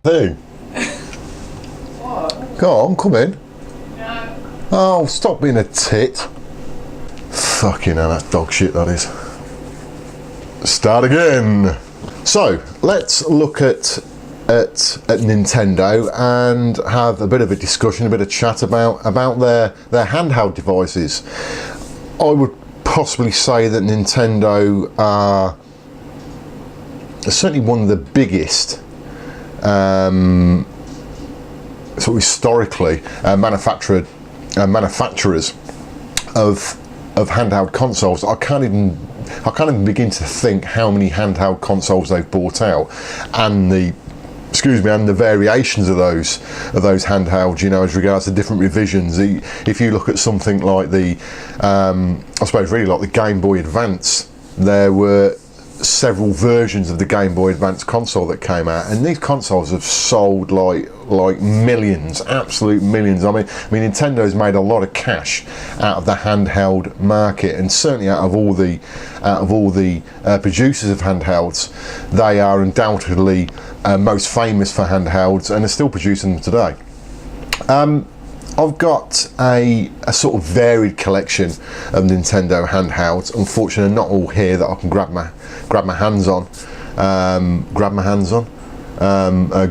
Who? What? Go on, come in. No. Oh, stop being a tit. Fucking hell, that's dog shit, that is. Start again. So, let's look at Nintendo and have a bit of a discussion, a bit of chat about their handheld devices. I would possibly say that Nintendo are certainly one of the biggest sort of historically manufacturers of handheld consoles. I can't even begin to think how many handheld consoles they've brought out, and the variations of those handhelds, you know, as regards to different revisions. If you look at something like I suppose really like the Game Boy Advance, there were several versions of the Game Boy Advance console that came out, and these consoles have sold like millions, absolute millions. I mean Nintendo's made a lot of cash out of the handheld market, and certainly out of all the producers of handhelds, they are undoubtedly most famous for handhelds and are still producing them today. I've got a sort of varied collection of Nintendo handhelds. Unfortunately, not all here that I can grab my hands on.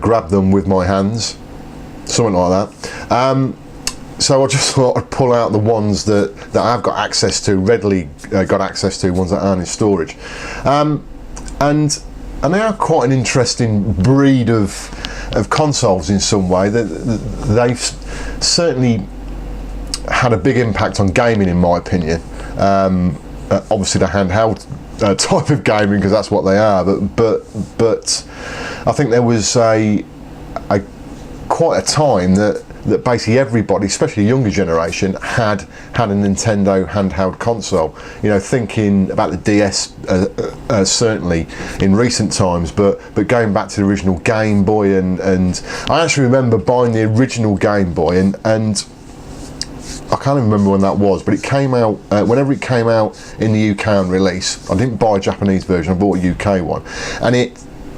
Grab them with my hands, something like that. So I just thought I'd pull out the ones that I've got access to, readily got access to, ones that aren't in storage. And they are quite an interesting breed of consoles in some way. They've certainly had a big impact on gaming, in my opinion. Obviously the handheld type of gaming, because that's what they are. But I think there was quite a time that basically everybody, especially the younger generation, had a Nintendo handheld console. You know, thinking about the DS certainly in recent times, but going back to the original Game Boy, and I actually remember buying the original Game Boy, and I can't even remember when that was, but it came out whenever it came out in the UK on release. I didn't buy a Japanese version, I bought a UK one, and it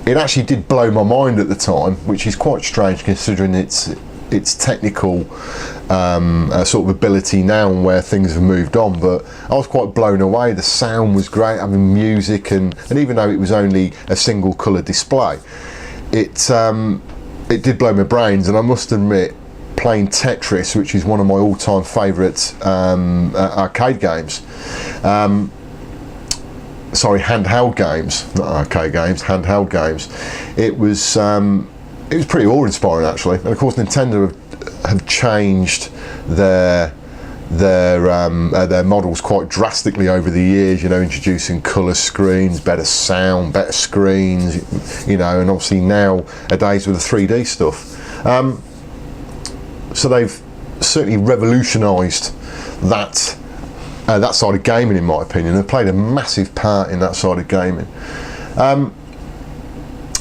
actually did blow my mind at the time, which is quite strange considering its technical sort of ability now and where things have moved on. But I was quite blown away. The sound was great, having music, and even though it was only a single colour display, it did blow my brains. And I must admit, playing Tetris, which is one of my all-time favourite arcade games, handheld games, not arcade games, handheld games, it was pretty awe-inspiring, actually. And of course Nintendo have changed their models quite drastically over the years, you know, introducing colour screens, better sound, better screens, you know, and obviously nowadays with the 3D stuff. So they've certainly revolutionised that side of gaming, in my opinion. They've played a massive part in that side of gaming.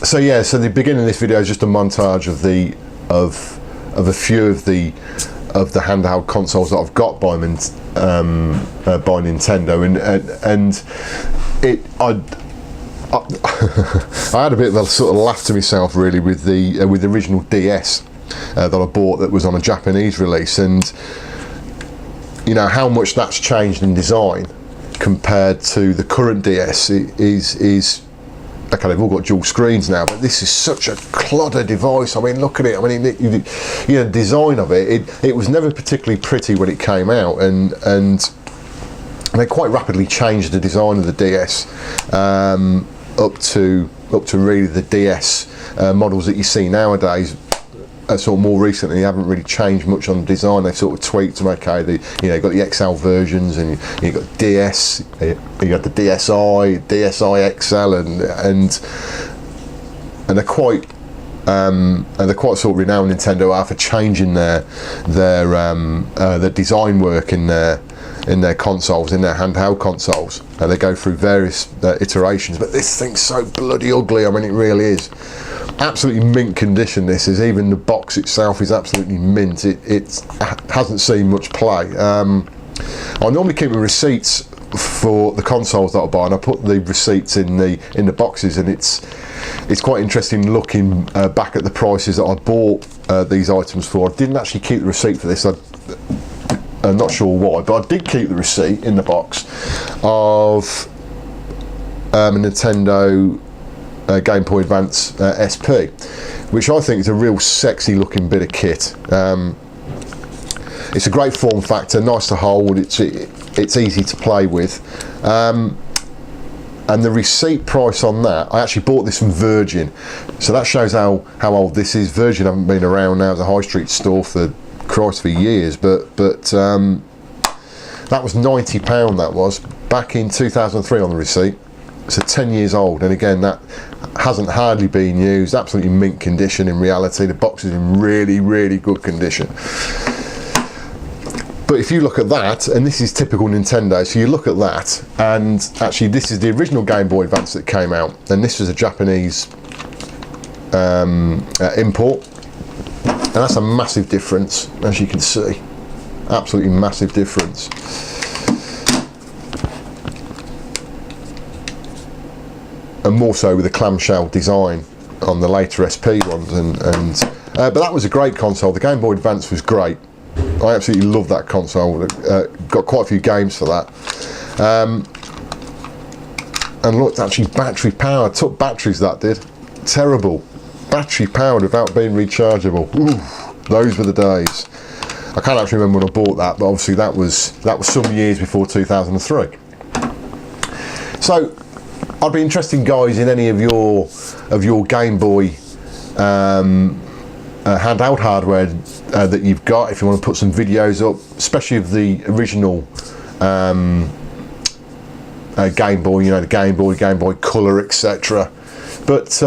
So the beginning of this video is just a montage of a few of the handheld consoles that I've got by Nintendo, and I had a bit of a sort of laugh to myself really with the original DS. that I bought that was on a Japanese release, and you know how much that's changed in design compared to the current DS is okay. They've all got dual screens now, but this is such a clodder device. I mean, look at it. I mean, you know, the design of it was never particularly pretty when it came out, and they quite rapidly changed the design of the DS up to really the DS models that you see nowadays. Sort of more recently, haven't really changed much on the design. They've sort of tweaked them. Okay, you've got the XL versions, and you've got DS, you got the DSi, DSi XL, and they're quite sort of renowned. Nintendo are for changing their design work in their consoles, in their handheld consoles. They go through various iterations, but this thing's so bloody ugly. I mean, it really is. Absolutely mint condition this is. Even the box itself is absolutely mint. It hasn't seen much play. I normally keep the receipts for the consoles that I buy, and I put the receipts in the boxes, and it's quite interesting looking back at the prices that I bought these items for. I didn't actually keep the receipt for this. I'm not sure why, but I did keep the receipt in the box of a Nintendo Game Boy Advance SP, which I think is a real sexy looking bit of kit. It's a great form factor, nice to hold, it's easy to play with, and the receipt price on that, I actually bought this from Virgin, so that shows how old this is. Virgin haven't been around now as a high street store for years, but that was £90, that was back in 2003 on the receipt. So 10 years old, and again, that hasn't hardly been used. Absolutely mint condition. In reality, the box is in really, really good condition. But if you look at that, and this is typical Nintendo, so you look at that, and actually this is the original Game Boy Advance that came out, and this was a Japanese import, and that's a massive difference, as you can see. Absolutely massive difference. And more so with the clamshell design on the later SP ones, but that was a great console. The Game Boy Advance was great. I absolutely love that console. Got quite a few games for that. And look, it's actually battery powered. Took batteries, that did. Terrible. Battery powered without being rechargeable. Ooh, those were the days. I can't actually remember when I bought that, but obviously that was some years before 2003. So I'd be interested, guys, in any of your Game Boy handheld hardware that you've got. If you want to put some videos up, especially of the original Game Boy, you know, the Game Boy Color, etc. But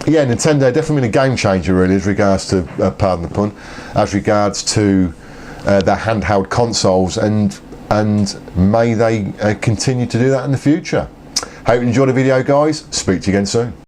yeah, Nintendo definitely been a game changer, really, as regards to, pardon the pun, as regards to their handheld consoles, and may they continue to do that in the future. Hope you enjoyed the video, guys. Speak to you again soon.